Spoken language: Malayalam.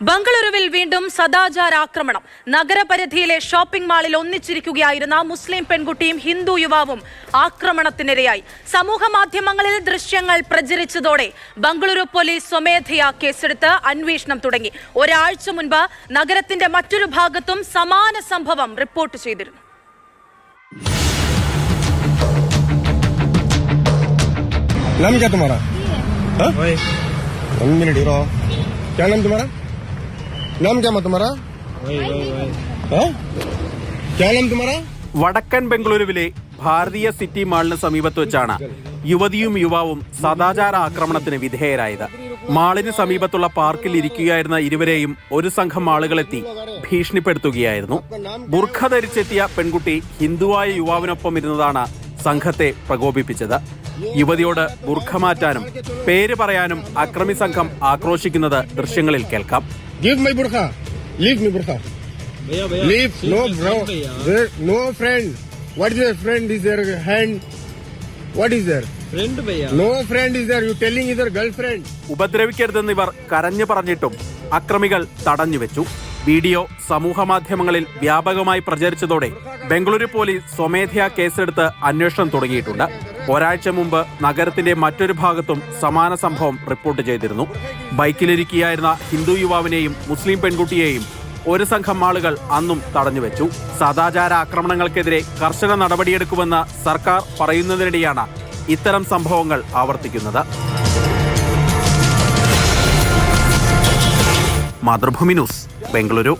ബംഗളൂരുവിൽ വീണ്ടും സദാചാര ആക്രമണം. നഗരപരിധിയിലെ ഷോപ്പിംഗ് മാളിൽ ഒന്നിച്ചിരിക്കുകയായിരുന്ന മുസ്ലിം പെൺകുട്ടിയും ഹിന്ദു യുവാവും ആക്രമണത്തിനിരയായി. സമൂഹ മാധ്യമങ്ങളിൽ ദൃശ്യങ്ങൾ പ്രചരിച്ചതോടെ ബംഗളൂരു പോലീസ് സ്വമേധയാ കേസെടുത്ത് അന്വേഷണം തുടങ്ങി. ഒരാഴ്ച മുൻപ് നഗരത്തിന്റെ മറ്റൊരു ഭാഗത്തും സമാന സംഭവം റിപ്പോർട്ട് ചെയ്തിരുന്നു. नाम क्या तुम्हारा? क्या नाम तुम्हारा? नाम क्या तुम्हारा? क्या नाम तुम्हारा? വടക്കൻ ബംഗളൂരുവിലെ ഭാരതീയ സിറ്റി മാളിന് സമീപത്ത് വെച്ചാണ് യുവതിയും യുവാവും സദാചാര ആക്രമണത്തിന് വിധേയരായത്. മാളിന് സമീപത്തുള്ള പാർക്കിൽ ഇരിക്കുകയായിരുന്ന ഇരുവരെയും ഒരു സംഘം ആളുകളെത്തി ഭീഷണിപ്പെടുത്തുകയായിരുന്നു. ബുർഖ ധരിച്ചെത്തിയ പെൺകുട്ടി ഹിന്ദുവായ യുവാവിനൊപ്പം ഇരുന്നതാണ് സംഘത്തെ പ്രകോപിപ്പിച്ചത്. യുവതിയോട് ബുർഖ മാറ്റാനും പേര് പറയാനും അക്രമി സംഘം ആക്രോശിക്കുന്നത് ദൃശ്യങ്ങളിൽ കേൾക്കാം. ഉപദ്രവിക്കരുതെന്നിവർ കരഞ്ഞു പറഞ്ഞിട്ടും അക്രമികൾ തടഞ്ഞുവെച്ചു. വീഡിയോ സമൂഹമാധ്യമങ്ങളിൽ വ്യാപകമായി പ്രചരിച്ചതോടെ ബംഗളൂരു പോലീസ് സ്വമേധയാ കേസെടുത്ത് അന്വേഷണം തുടങ്ങിയിട്ടുണ്ട്. ഒരാഴ്ച മുമ്പ് നഗരത്തിന്റെ മറ്റൊരു ഭാഗത്തും സമാന സംഭവം റിപ്പോർട്ട് ചെയ്തിരുന്നു. ബൈക്കിലിരിക്കുകയായിരുന്ന ഹിന്ദു യുവാവിനെയും മുസ്ലിം പെൺകുട്ടിയെയും ഒരു സംഘം ആളുകൾ അന്നും തടഞ്ഞുവെച്ചു. സദാചാര ആക്രമണങ്ങൾക്കെതിരെ കർശന നടപടിയെടുക്കുമെന്ന് സർക്കാർ പറയുന്നതിനിടെയാണ് ഇത്തരം സംഭവങ്ങൾ ആവർത്തിക്കുന്നത്. മാതൃഭൂമി ന്യൂസ്, ബംഗളൂരു.